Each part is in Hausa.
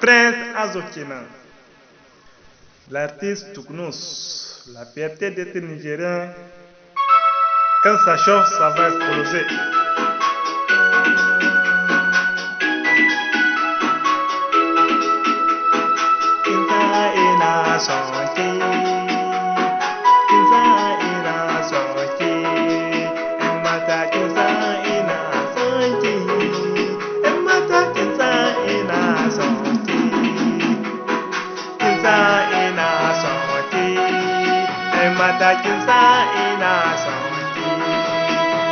Prince Azokina, l'artiste Touknous, la fierté d'être nigérien. Quand ça chauffe, ça va exploser. Kinsa ina son ki, kinsa ina son ki, ‘yan mata kinsa ina son ki, ‘yan mata kinsa ina son ki, kinsa ina son ki, ‘yan mata kinsa ina son ki,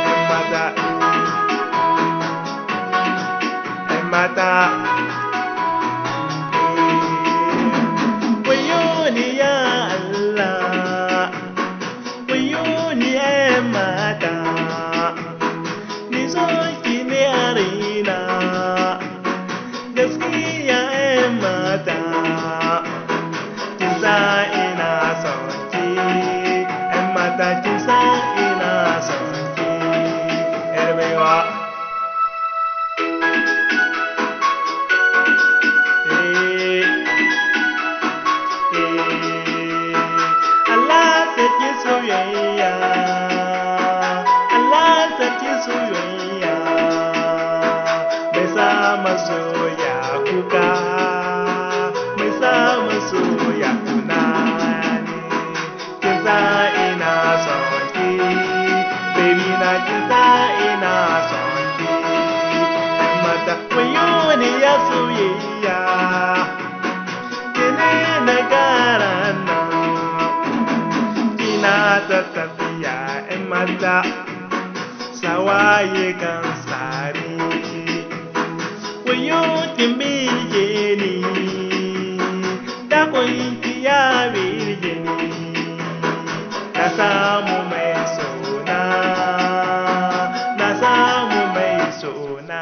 ‘yan mata, ‘yan mata. Sawaye kan sari wayo timbi jeni da koyi ya birjeni na samu mai sona